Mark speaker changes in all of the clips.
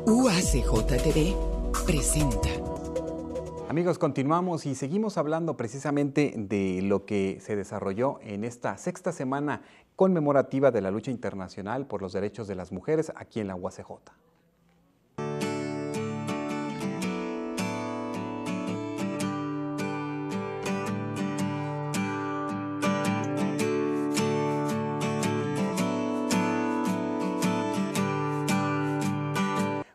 Speaker 1: UACJ presenta.
Speaker 2: Amigos, continuamos y seguimos hablando precisamente de lo que se desarrolló en esta sexta semana conmemorativa de la lucha internacional por los derechos de las mujeres aquí en la UACJ.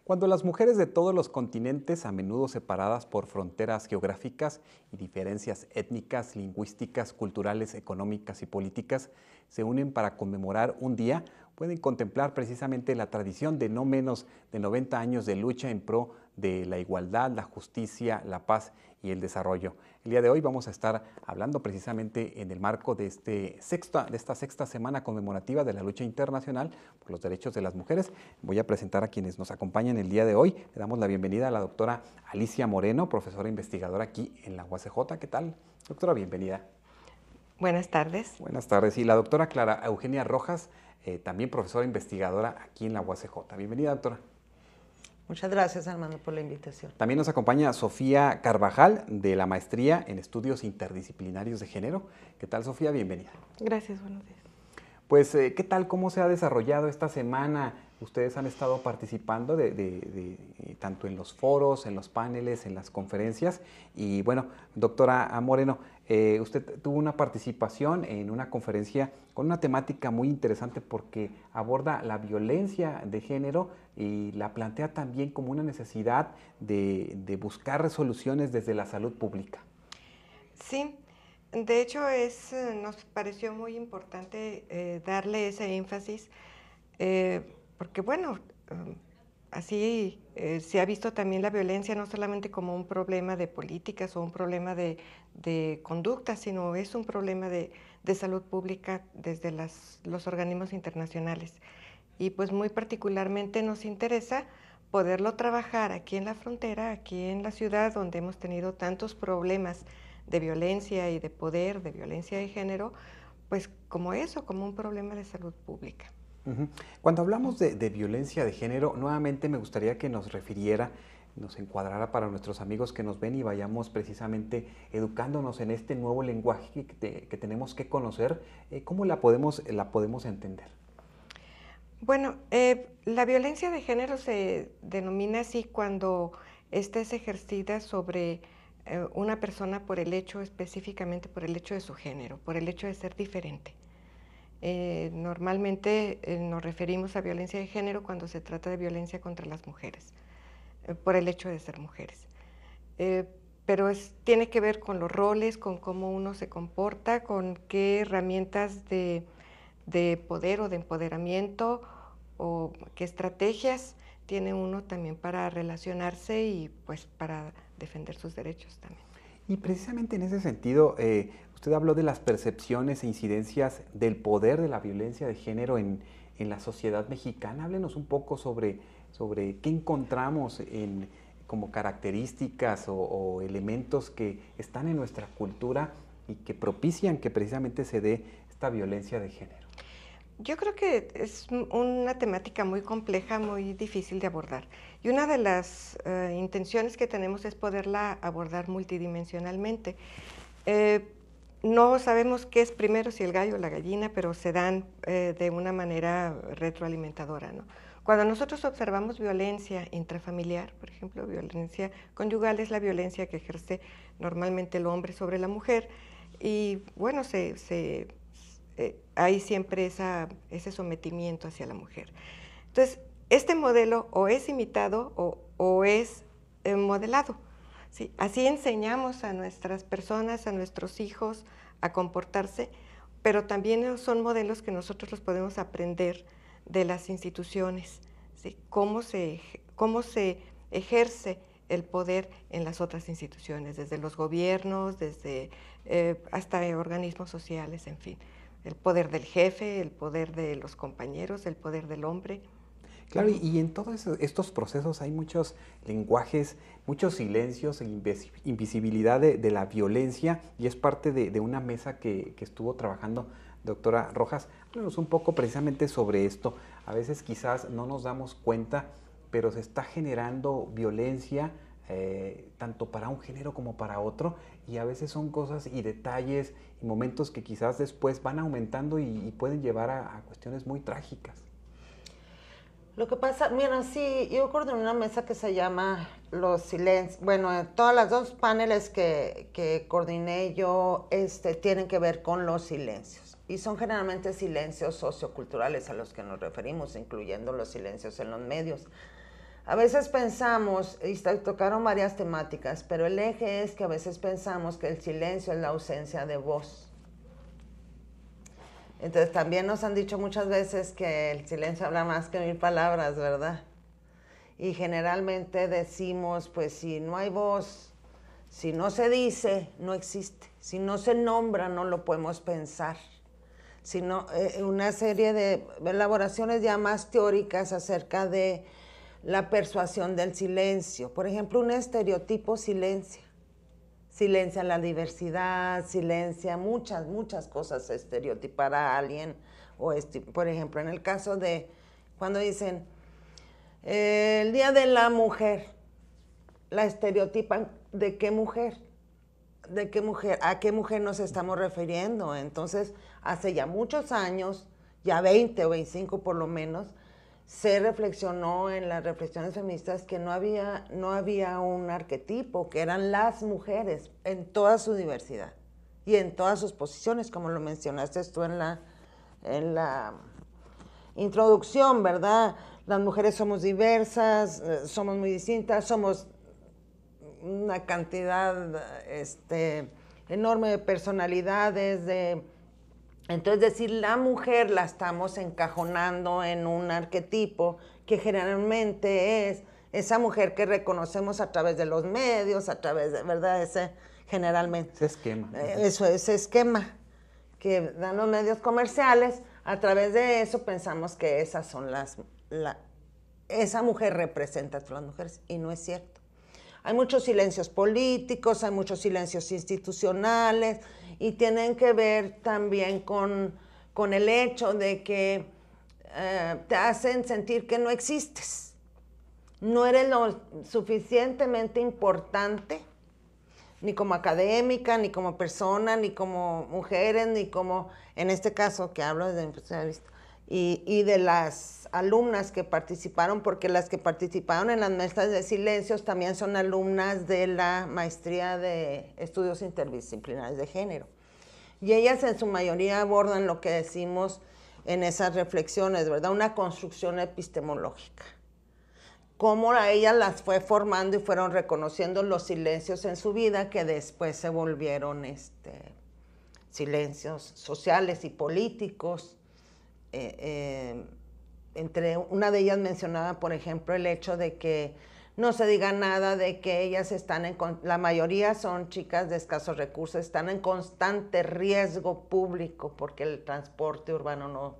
Speaker 2: Cuando las mujeres de todos los continentes, a menudo separadas por fronteras geográficas y diferencias étnicas, lingüísticas, culturales, económicas y políticas, se unen para conmemorar un día, pueden contemplar precisamente la tradición de no menos de 90 años de lucha en pro de la igualdad, la justicia, la paz y el desarrollo. El día de hoy vamos a estar hablando precisamente en el marco de esta sexta semana conmemorativa de la lucha internacional por los derechos de las mujeres. Voy a presentar a quienes nos acompañan el día de hoy. Le damos la bienvenida a la doctora Alicia Moreno, profesora investigadora aquí en la UACJ. ¿Qué tal, doctora? Bienvenida.
Speaker 3: Buenas tardes.
Speaker 2: Buenas tardes. Y la doctora Clara Eugenia Rojas, también profesora investigadora aquí en la UACJ. Bienvenida, doctora.
Speaker 4: Muchas gracias, Armando, por la invitación.
Speaker 2: También nos acompaña Sofía Carvajal, de la Maestría en Estudios Interdisciplinarios de Género. ¿Qué tal, Sofía? Bienvenida.
Speaker 3: Gracias, buenos días.
Speaker 2: Pues, ¿qué tal? ¿Cómo se ha desarrollado esta semana? Ustedes han estado participando tanto en los foros, en los paneles, en las conferencias. Y bueno, doctora Moreno, usted tuvo una participación en una conferencia con una temática muy interesante porque aborda la violencia de género y la plantea también como una necesidad de buscar resoluciones desde la salud pública.
Speaker 3: Sí, de hecho nos pareció muy importante darle ese énfasis porque bueno, así se ha visto también la violencia no solamente como un problema de políticas o un problema de conducta, sino es un problema de salud pública desde los organismos internacionales. Y pues muy particularmente nos interesa poderlo trabajar aquí en la frontera, aquí en la ciudad donde hemos tenido tantos problemas de violencia y de poder, de violencia de género, pues como eso, como un problema de salud pública.
Speaker 2: Cuando hablamos de violencia de género, nuevamente me gustaría que nos refiriera, nos encuadrara para nuestros amigos que nos ven y vayamos precisamente educándonos en este nuevo lenguaje que tenemos que conocer. ¿Cómo la podemos entender?
Speaker 3: Bueno, la violencia de género se denomina así cuando esta es ejercida sobre una persona específicamente por el hecho de su género, por el hecho de ser diferente. Normalmente nos referimos a violencia de género cuando se trata de violencia contra las mujeres, por el hecho de ser mujeres. Pero tiene que ver con los roles, con cómo uno se comporta, con qué herramientas de poder o de empoderamiento o qué estrategias tiene uno también para relacionarse y pues para defender sus derechos también.
Speaker 2: Y precisamente en ese sentido, usted habló de las percepciones e incidencias del poder de la violencia de género en la sociedad mexicana. Háblenos un poco sobre qué encontramos como características o elementos que están en nuestra cultura y que propician que precisamente se dé esta violencia de género.
Speaker 3: Yo creo que es una temática muy compleja, muy difícil de abordar. Y una de las intenciones que tenemos es poderla abordar multidimensionalmente. No sabemos qué es primero, si el gallo o la gallina, pero se dan de una manera retroalimentadora, ¿no? Cuando nosotros observamos violencia intrafamiliar, por ejemplo, violencia conyugal es la violencia que ejerce normalmente el hombre sobre la mujer, y bueno, hay siempre ese sometimiento hacia la mujer. Entonces, este modelo o es imitado o es modelado. ¿Sí? Así enseñamos a nuestras personas, a nuestros hijos a comportarse, pero también son modelos que nosotros los podemos aprender de las instituciones, ¿sí? Cómo se ejerce el poder en las otras instituciones, desde los gobiernos, desde hasta organismos sociales, en fin. El poder del jefe, el poder de los compañeros, el poder del hombre.
Speaker 2: Claro, y en todos estos procesos hay muchos lenguajes, muchos silencios, invisibilidad de la violencia, y es parte de una mesa que estuvo trabajando doctora Rojas. Háblanos un poco precisamente sobre esto. A veces quizás no nos damos cuenta pero se está generando violencia tanto para un género como para otro, y a veces son cosas y detalles y momentos que quizás después van aumentando y pueden llevar a cuestiones muy trágicas.
Speaker 4: Lo que pasa, mira, sí, yo coordiné una mesa que se llama Los Silencios. Bueno, todas las dos paneles que coordiné yo tienen que ver con los silencios. Y son generalmente silencios socioculturales a los que nos referimos, incluyendo los silencios en los medios. A veces pensamos, y tocaron varias temáticas, pero el eje es que a veces pensamos que el silencio es la ausencia de voz. Entonces también nos han dicho muchas veces que el silencio habla más que 1000 palabras, ¿verdad? Y generalmente decimos, pues si no hay voz, si no se dice, no existe. Si no se nombra, no lo podemos pensar. Sino una serie de elaboraciones ya más teóricas acerca de la persuasión del silencio. Por ejemplo, un estereotipo silencia. Silencia la diversidad, silencia muchas cosas, estereotipar a alguien. Por ejemplo, en el caso de cuando dicen el Día de la Mujer, la estereotipan ¿de qué mujer? ¿De qué mujer? ¿A qué mujer nos estamos refiriendo? Entonces, hace ya muchos años, ya 20 o 25 por lo menos, se reflexionó en las reflexiones feministas que no había un arquetipo, que eran las mujeres en toda su diversidad y en todas sus posiciones, como lo mencionaste tú en la introducción, ¿verdad? Las mujeres somos diversas, somos muy distintas, somos una cantidad enorme de personalidades, entonces decir la mujer la estamos encajonando en un arquetipo que generalmente es esa mujer que reconocemos a través de los medios, a través de, ¿verdad? Generalmente.
Speaker 2: Ese esquema.
Speaker 4: Ese esquema que dan los medios comerciales, a través de eso pensamos que esas son esa mujer representa a todas las mujeres, y no es cierto. Hay muchos silencios políticos, hay muchos silencios institucionales, y tienen que ver también con el hecho de que te hacen sentir que no existes. No eres lo suficientemente importante, ni como académica, ni como persona, ni como mujeres, ni como, en este caso que hablo desde mi punto de vista, y de las alumnas que participaron, porque las que participaron en las mesas de silencios también son alumnas de la maestría de estudios interdisciplinares de género. Y ellas en su mayoría abordan lo que decimos en esas reflexiones, ¿verdad? Una construcción epistemológica. Cómo a ellas las fue formando y fueron reconociendo los silencios en su vida que después se volvieron silencios sociales y políticos. Entre una de ellas mencionaba, por ejemplo, el hecho de que no se diga nada de que ellas la mayoría son chicas de escasos recursos, están en constante riesgo público porque el transporte urbano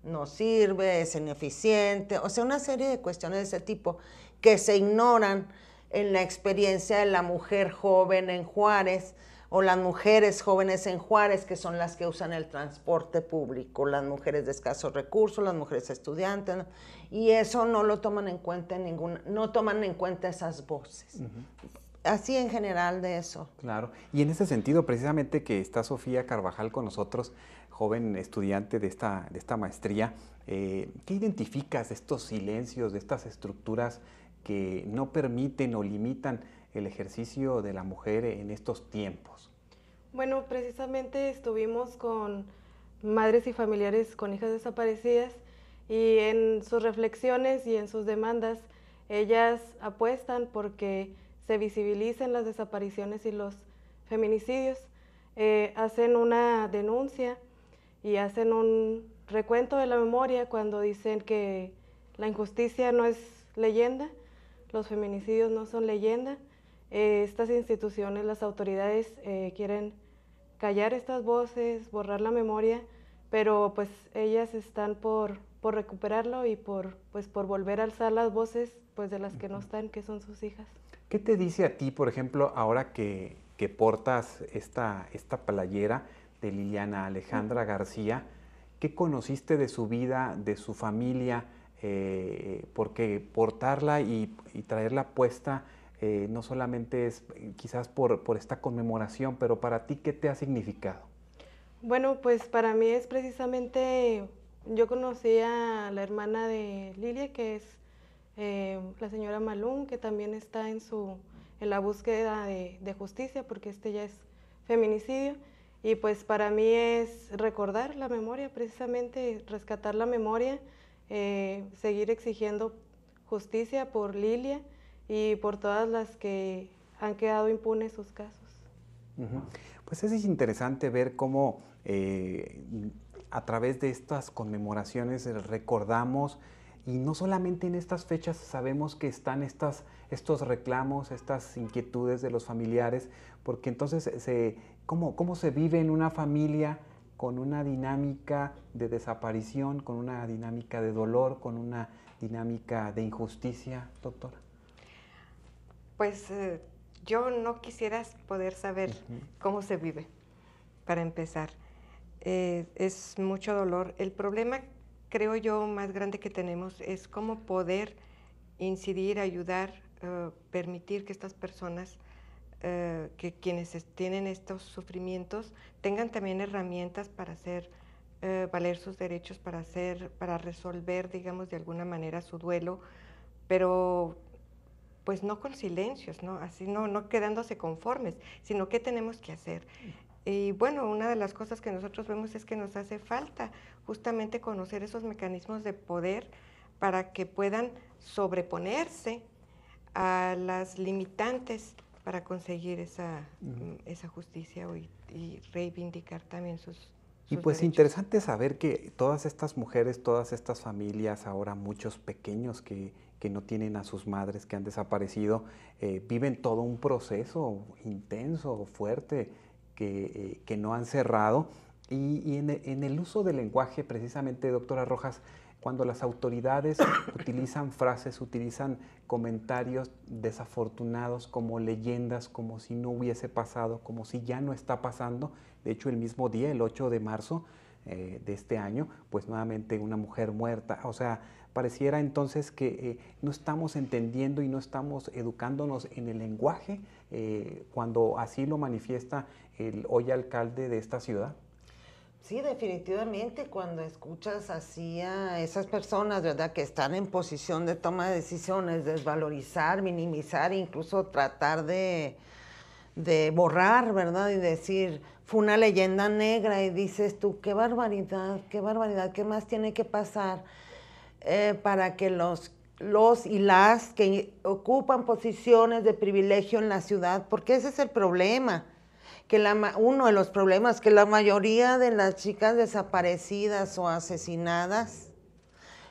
Speaker 4: no sirve, es ineficiente, o sea, una serie de cuestiones de ese tipo que se ignoran en la experiencia de la mujer joven en Juárez, o las mujeres jóvenes en Juárez, que son las que usan el transporte público, las mujeres de escasos recursos, las mujeres estudiantes, ¿no? Y eso no lo toman en cuenta no toman en cuenta esas voces. Así en general de eso.
Speaker 2: Claro, y en ese sentido, precisamente que está Sofía Carvajal con nosotros, joven estudiante de esta maestría, ¿qué identificas de estos silencios, de estas estructuras que no permiten o limitan el ejercicio de la mujer en estos tiempos?
Speaker 5: Bueno, precisamente estuvimos con madres y familiares con hijas desaparecidas, y en sus reflexiones y en sus demandas, ellas apuestan porque se visibilicen las desapariciones y los feminicidios. Hacen una denuncia y hacen un recuento de la memoria cuando dicen que la injusticia no es leyenda, los feminicidios no son leyenda. Estas instituciones, las autoridades, quieren callar estas voces, borrar la memoria, pero pues ellas están por recuperarlo y por volver a alzar las voces pues de las que no están, que son sus hijas.
Speaker 2: ¿Qué te dice a ti, por ejemplo, ahora que portas esta playera de Liliana Alejandra García? ¿Qué conociste de su vida, de su familia, porque portarla y traerla puesta no solamente es quizás por esta conmemoración, pero para ti, ¿qué te ha significado?
Speaker 5: Bueno, pues para mí es precisamente, yo conocí a la hermana de Lilia, que es la señora Malún, que también está en la búsqueda de justicia, porque ya es feminicidio, y pues para mí es recordar la memoria, precisamente rescatar la memoria, seguir exigiendo justicia por Lilia y por todas las que han quedado impunes sus casos.
Speaker 2: Pues es interesante ver cómo a través de estas conmemoraciones recordamos, y no solamente en estas fechas sabemos que están estos reclamos, estas inquietudes de los familiares, porque entonces ¿cómo se vive en una familia con una dinámica de desaparición, con una dinámica de dolor, con una dinámica de injusticia, doctora?
Speaker 3: Pues yo no quisiera poder saber cómo se vive, para empezar. Es mucho dolor. El problema, creo yo, más grande que tenemos es cómo poder incidir, ayudar, permitir que estas personas, que quienes tienen estos sufrimientos, tengan también herramientas para hacer valer sus derechos, para resolver, digamos, de alguna manera su duelo, pero pues no con silencios, ¿no? Así no quedándose conformes, sino qué tenemos que hacer. Y bueno, una de las cosas que nosotros vemos es que nos hace falta justamente conocer esos mecanismos de poder para que puedan sobreponerse a las limitantes para conseguir esa justicia y reivindicar también sus
Speaker 2: Y pues
Speaker 3: derechos.
Speaker 2: interesante saber que todas estas mujeres, todas estas familias, ahora muchos pequeños que no tienen a sus madres, que han desaparecido, viven todo un proceso intenso, fuerte, que no han cerrado. Y en el uso del lenguaje, precisamente, doctora Rojas, cuando las autoridades utilizan frases, utilizan comentarios desafortunados como leyendas, como si no hubiese pasado, como si ya no está pasando. De hecho, el mismo día, el 8 de marzo de este año, pues nuevamente una mujer muerta. O sea, pareciera entonces que no estamos entendiendo y no estamos educándonos en el lenguaje cuando así lo manifiesta el hoy alcalde de esta ciudad.
Speaker 4: Sí, definitivamente, cuando escuchas así a esas personas, ¿verdad?, que están en posición de toma de decisiones, desvalorizar, minimizar, incluso tratar de borrar, ¿verdad?, y decir, fue una leyenda negra, y dices tú, qué barbaridad, qué más tiene que pasar para que los y las que ocupan posiciones de privilegio en la ciudad, porque ese es el problema, que uno de los problemas, que la mayoría de las chicas desaparecidas o asesinadas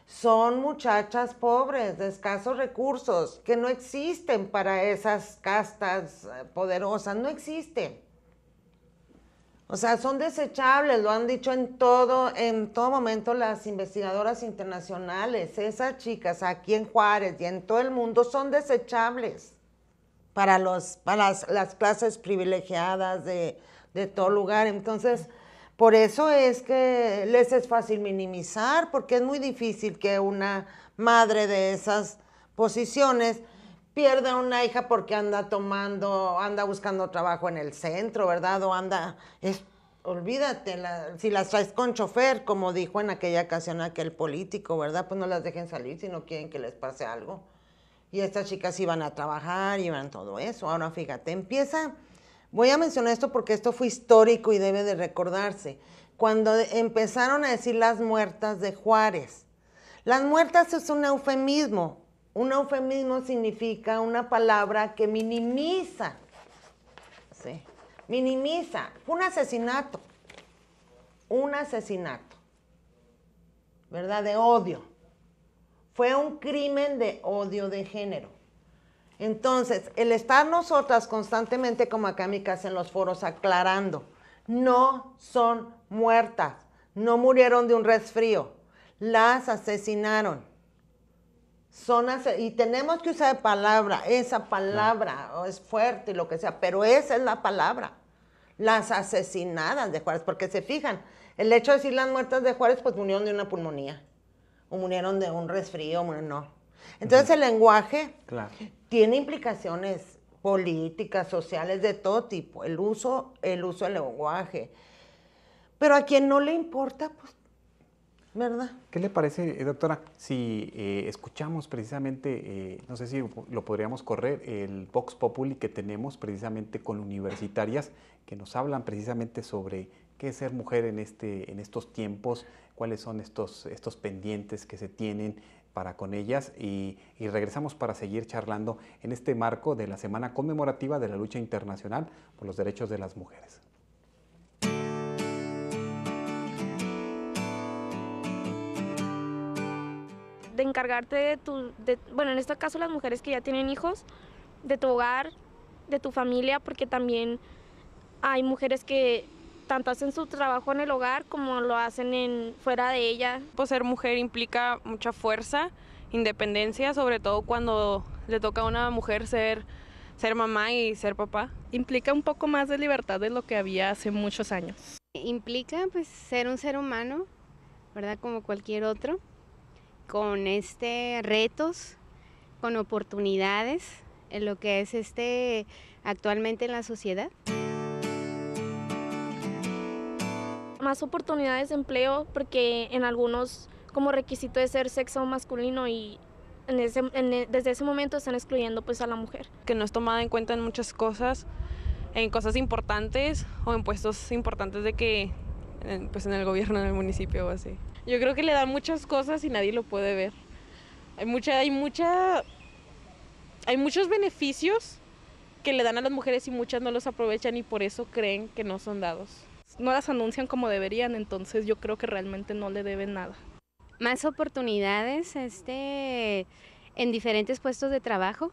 Speaker 4: son muchachas pobres, de escasos recursos, que no existen para esas castas poderosas, no existen. O sea, son desechables, lo han dicho en todo momento las investigadoras internacionales. Esas chicas aquí en Juárez y en todo el mundo son desechables para las clases privilegiadas de todo lugar. Entonces, por eso es que les es fácil minimizar, porque es muy difícil que una madre de esas posiciones pierda una hija porque anda buscando trabajo en el centro, ¿verdad? O olvídate, si las traes con chofer, como dijo en aquella ocasión aquel político, ¿verdad? Pues no las dejen salir si no quieren que les pase algo. Y estas chicas iban a trabajar, iban todo eso. Ahora fíjate, voy a mencionar esto porque esto fue histórico y debe de recordarse. Cuando empezaron a decir las muertas de Juárez. Las muertas es un eufemismo. Un eufemismo significa una palabra que minimiza. ¿Sí? Minimiza. Fue un asesinato. Un asesinato. ¿Verdad? De odio. Fue un crimen de odio de género. Entonces, el estar nosotras constantemente, como acá en mi casa en los foros, aclarando, no son muertas, no murieron de un resfrío, las asesinaron. Y tenemos que usar esa palabra, es fuerte y lo que sea, pero esa es la palabra. Las asesinadas de Juárez, porque se fijan, el hecho de decir las muertas de Juárez, pues murieron de una pulmonía. o murieron de un resfrío, no. Entonces el lenguaje tiene implicaciones políticas, sociales, de todo tipo, el uso del lenguaje. Pero a quien no le importa, pues, ¿verdad?
Speaker 2: ¿Qué le parece, doctora, si escuchamos precisamente, no sé si lo podríamos correr, el Vox Populi que tenemos precisamente con universitarias que nos hablan precisamente sobre qué es ser mujer en estos tiempos, cuáles son estos pendientes que se tienen para con ellas y regresamos para seguir charlando en este marco de la Semana Conmemorativa de la Lucha Internacional por los Derechos de las Mujeres.
Speaker 6: De encargarte bueno, en este caso las mujeres que ya tienen hijos, de tu hogar, de tu familia, porque también hay mujeres que tanto hacen su trabajo en el hogar como lo hacen fuera de ella.
Speaker 7: Pues ser mujer implica mucha fuerza, independencia, sobre todo cuando le toca a una mujer ser mamá y ser papá.
Speaker 8: Implica un poco más de libertad de lo que había hace muchos años.
Speaker 9: Implica pues ser un ser humano, ¿verdad? Como cualquier otro, con retos, con oportunidades en lo que es actualmente en la sociedad.
Speaker 6: Más oportunidades de empleo porque en algunos como requisito de ser sexo masculino y desde ese momento están excluyendo pues a la mujer.
Speaker 7: Que no es tomada en cuenta en muchas cosas, en cosas importantes o en puestos importantes pues en el gobierno, en el municipio o así.
Speaker 10: Yo creo que le dan muchas cosas y nadie lo puede ver. Hay muchos beneficios que le dan a las mujeres y muchas no los aprovechan y por eso creen que no son dados.
Speaker 8: No las anuncian como deberían, entonces yo creo que realmente no le deben nada.
Speaker 9: Más oportunidades en diferentes puestos de trabajo.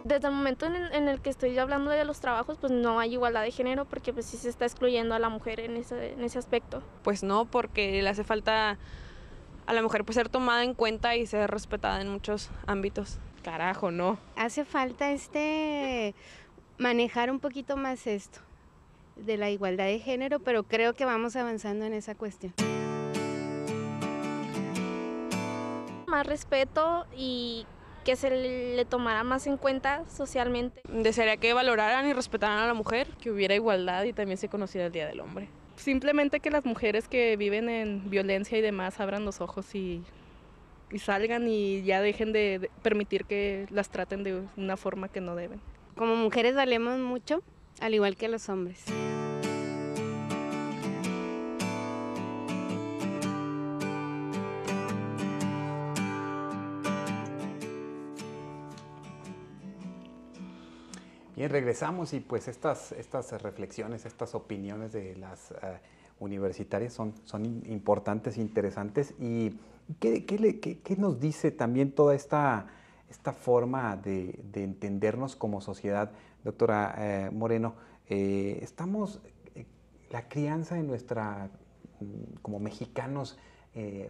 Speaker 6: Desde el momento en el que estoy hablando de los trabajos, pues no hay igualdad de género porque pues sí se está excluyendo a la mujer en ese aspecto.
Speaker 7: Pues no, porque le hace falta a la mujer pues ser tomada en cuenta y ser respetada en muchos ámbitos.
Speaker 10: Carajo, no.
Speaker 9: Hace falta manejar un poquito más esto de la igualdad de género, pero creo que vamos avanzando en esa cuestión.
Speaker 6: Más respeto y que se le tomara más en cuenta socialmente.
Speaker 7: Desearía que valoraran y respetaran a la mujer.
Speaker 10: Que hubiera igualdad y también se conociera el Día del Hombre.
Speaker 8: Simplemente que las mujeres que viven en violencia y demás abran los ojos y salgan y ya dejen de permitir que las traten de una forma que no deben.
Speaker 9: Como mujeres valemos mucho, al igual que los hombres.
Speaker 2: Bien, regresamos y pues estas reflexiones, estas opiniones de las universitarias son importantes, interesantes. ¿Y qué nos dice también toda esta forma de entendernos como sociedad, doctora Moreno? La crianza de como mexicanos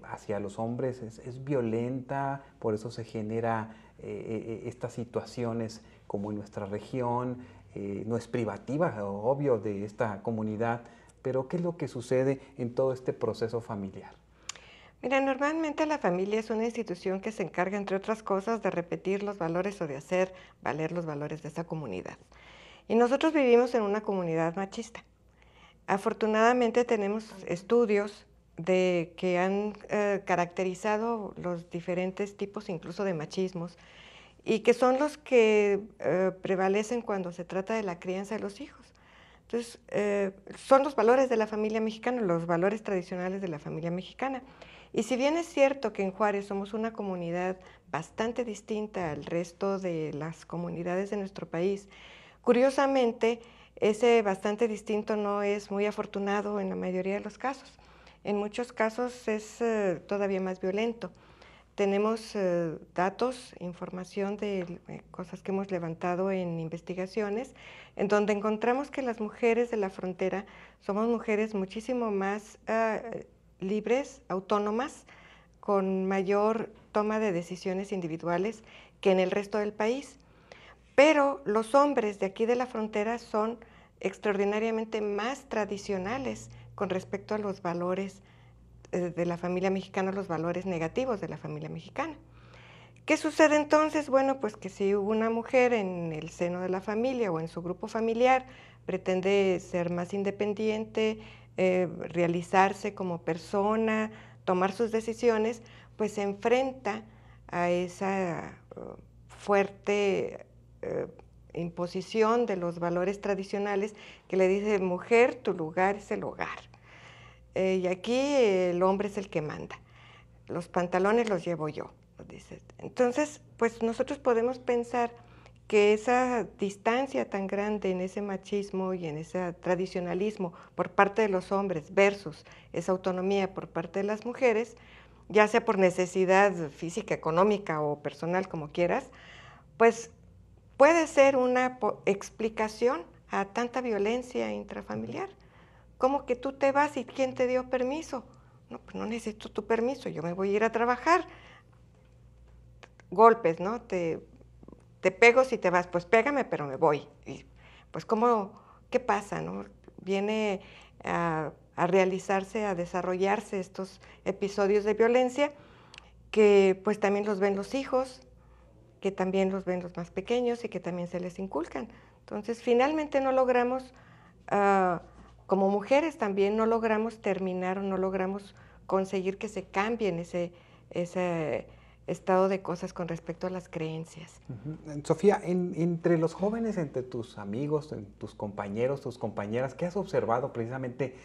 Speaker 2: hacia los hombres es violenta, por eso se genera estas situaciones como en nuestra región, no es privativa, obvio, de esta comunidad, pero ¿qué es lo que sucede en todo este proceso familiar?
Speaker 3: Mira, normalmente la familia es una institución que se encarga, entre otras cosas, de repetir los valores o de hacer valer los valores de esa comunidad. Y nosotros vivimos en una comunidad machista. Afortunadamente tenemos estudios que han caracterizado los diferentes tipos incluso de machismos y que son los que prevalecen cuando se trata de la crianza de los hijos. Entonces, son los valores de la familia mexicana, los valores tradicionales de la familia mexicana. Y si bien es cierto que en Juárez somos una comunidad bastante distinta al resto de las comunidades de nuestro país, curiosamente, ese bastante distinto no es muy afortunado en la mayoría de los casos. En muchos casos es todavía más violento. Tenemos datos, información de cosas que hemos levantado en investigaciones, en donde encontramos que las mujeres de la frontera somos mujeres muchísimo más libres, autónomas, con mayor toma de decisiones individuales que en el resto del país. Pero los hombres de aquí de la frontera son extraordinariamente más tradicionales con respecto a los valores de la familia mexicana, los valores negativos de la familia mexicana. ¿Qué sucede entonces? Bueno, pues que si una mujer en el seno de la familia o en su grupo familiar pretende ser más independiente, realizarse como persona, tomar sus decisiones, pues se enfrenta a esa fuerte imposición de los valores tradicionales que le dice: mujer, tu lugar es el hogar. Y aquí el hombre es el que manda. Los pantalones los llevo yo, dice. Entonces, pues nosotros podemos pensar que esa distancia tan grande en ese machismo y en ese tradicionalismo por parte de los hombres versus esa autonomía por parte de las mujeres, ya sea por necesidad física, económica o personal, como quieras, pues puede ser una explicación a tanta violencia intrafamiliar. ¿Cómo que tú te vas y quién te dio permiso? No, pues no necesito tu permiso, yo me voy a ir a trabajar. Golpes, ¿no? Te pego si te vas, pues pégame, pero me voy. Y pues ¿qué pasa, no? Viene a realizarse, a desarrollarse estos episodios de violencia que pues también los ven los hijos, que también los ven los más pequeños y que también se les inculcan. Entonces, finalmente no logramos, como mujeres también, no logramos terminar o no logramos conseguir que se cambien ese estado de cosas con respecto a las creencias.
Speaker 2: Sofía, entre los jóvenes, entre tus amigos, tus compañeros, tus compañeras, ¿qué has observado precisamente?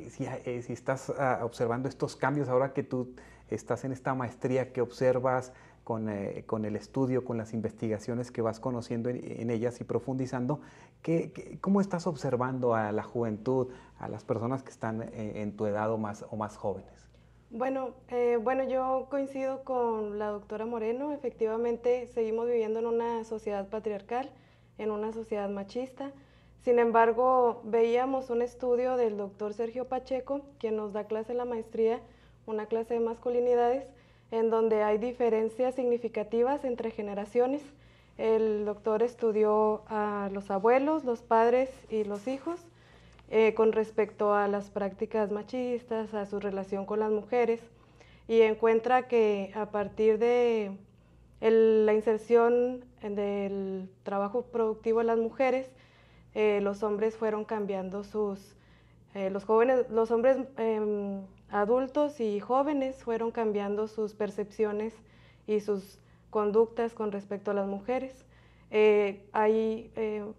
Speaker 2: Si estás observando estos cambios ahora que tú estás en esta maestría, ¿qué observas con el estudio, con las investigaciones que vas conociendo en ellas y profundizando? ¿Cómo estás observando a la juventud, a las personas que están en tu edad o más jóvenes?
Speaker 5: Bueno, yo coincido con la doctora Moreno. Efectivamente, seguimos viviendo en una sociedad patriarcal, en una sociedad machista. Sin embargo, veíamos un estudio del doctor Sergio Pacheco, quien nos da clase en la maestría, una clase de masculinidades, en donde hay diferencias significativas entre generaciones. El doctor estudió a los abuelos, los padres y los hijos, con respecto a las prácticas machistas, a su relación con las mujeres, y encuentra que a partir de la inserción del trabajo productivo de las mujeres, los hombres fueron cambiando los hombres adultos y jóvenes fueron cambiando sus percepciones y sus conductas con respecto a las mujeres. Hay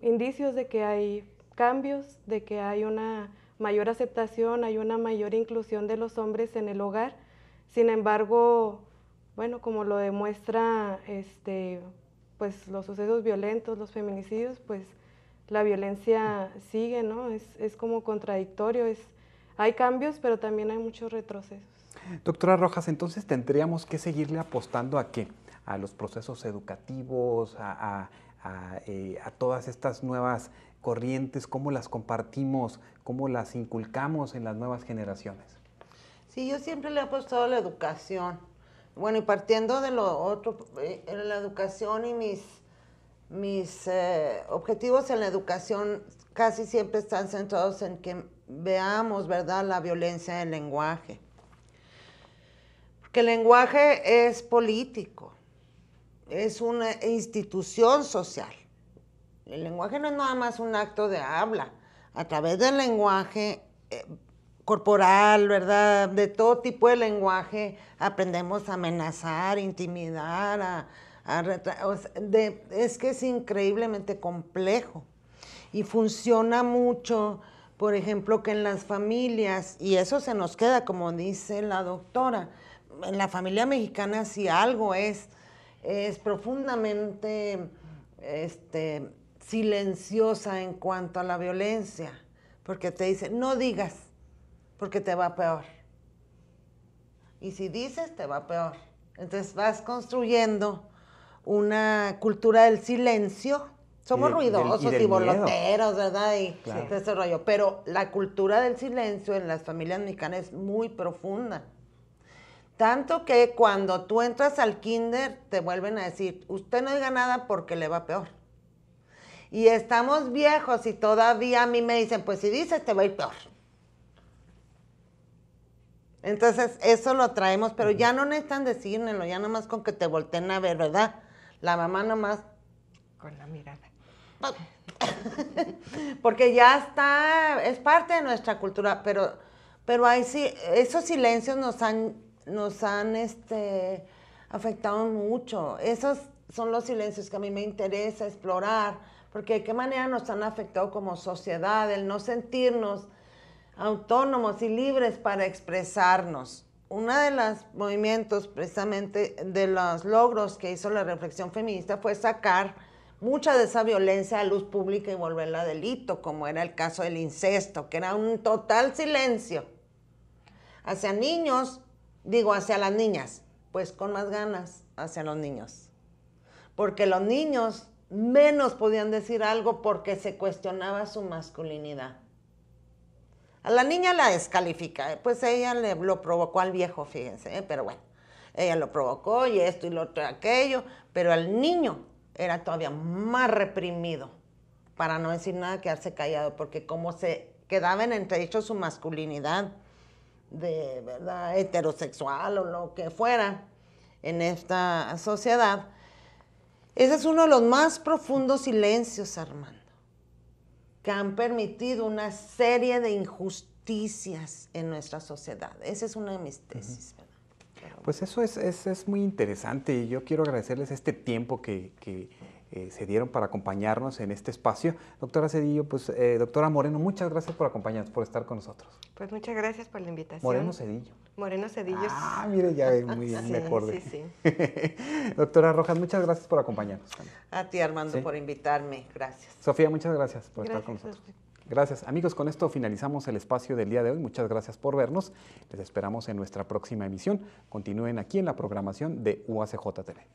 Speaker 5: indicios de que hay cambios, de que hay una mayor aceptación, hay una mayor inclusión de los hombres en el hogar. Sin embargo, bueno, como lo demuestra pues los sucesos violentos, los feminicidios, pues la violencia sigue, ¿no? Es como contradictorio, hay cambios, pero también hay muchos retrocesos.
Speaker 2: Doctora Rojas, entonces tendríamos que seguirle apostando ¿a qué? A los procesos educativos, a todas estas nuevas corrientes, cómo las compartimos, cómo las inculcamos en las nuevas generaciones.
Speaker 4: Sí, yo siempre le he apostado a la educación. Bueno, y partiendo de lo otro, en la educación y mis objetivos en la educación casi siempre están centrados en que veamos, ¿verdad?, la violencia del lenguaje. Porque el lenguaje es político, es una institución social. El lenguaje no es nada más un acto de habla. A través del lenguaje corporal, ¿verdad?, de todo tipo de lenguaje, aprendemos a amenazar, intimidar, es que es increíblemente complejo y funciona mucho, por ejemplo, que en las familias, y eso se nos queda, como dice la doctora, en la familia mexicana si algo es profundamente silenciosa en cuanto a la violencia, porque te dice, no digas, porque te va peor. Y si dices, te va peor. Entonces vas construyendo una cultura del silencio. Somos ruidosos y boloteros, ¿verdad? Y claro, ese rollo. Pero la cultura del silencio en las familias mexicanas es muy profunda. Tanto que cuando tú entras al kinder, te vuelven a decir, usted no diga nada porque le va peor. Y estamos viejos y todavía a mí me dicen, pues si dices, te va a ir peor. Entonces, eso lo traemos, pero ya no necesitan decírmelo, ya nomás con que te volteen a ver, ¿verdad? La mamá nomás...
Speaker 3: Con la mirada.
Speaker 4: Porque ya está, es parte de nuestra cultura, pero hay, sí, esos silencios nos han afectado mucho. Esos son los silencios que a mí me interesa explorar, porque de qué manera nos han afectado como sociedad, el no sentirnos autónomos y libres para expresarnos. Uno de los movimientos, precisamente, de los logros que hizo la reflexión feminista fue sacar mucha de esa violencia a luz pública y volverla delito, como era el caso del incesto, que era un total silencio hacia niños, hacia las niñas, pues con más ganas hacia los niños. Porque los niños menos podían decir algo porque se cuestionaba su masculinidad. A la niña la descalifica, pues ella lo provocó al viejo, fíjense, pero bueno, ella lo provocó y esto y lo otro y aquello, pero al niño era todavía más reprimido, para no decir nada, quedarse callado, porque como se quedaba en entredicho su masculinidad de verdad heterosexual o lo que fuera en esta sociedad, ese es uno de los más profundos silencios, Armando, que han permitido una serie de injusticias en nuestra sociedad. Esa es una de mis tesis, ¿verdad?
Speaker 2: Pues eso es muy interesante y yo quiero agradecerles este tiempo que se dieron para acompañarnos en este espacio. Doctora Cedillo, pues doctora Moreno, muchas gracias por acompañarnos, por estar con nosotros.
Speaker 3: Pues muchas gracias por la invitación.
Speaker 2: Moreno Cedillo.
Speaker 3: Moreno Cedillo.
Speaker 2: Ah, mire, ya muy bien,
Speaker 3: sí,
Speaker 2: me acordé.
Speaker 3: Sí.
Speaker 2: Doctora Rojas, muchas gracias por acompañarnos también.
Speaker 4: A ti, Armando,
Speaker 2: ¿Sí?
Speaker 4: por invitarme. Gracias.
Speaker 2: Sofía, muchas gracias por estar con nosotros. Gracias. Amigos, con esto finalizamos el espacio del día de hoy. Muchas gracias por vernos. Les esperamos en nuestra próxima emisión. Continúen aquí en la programación de UACJ TV.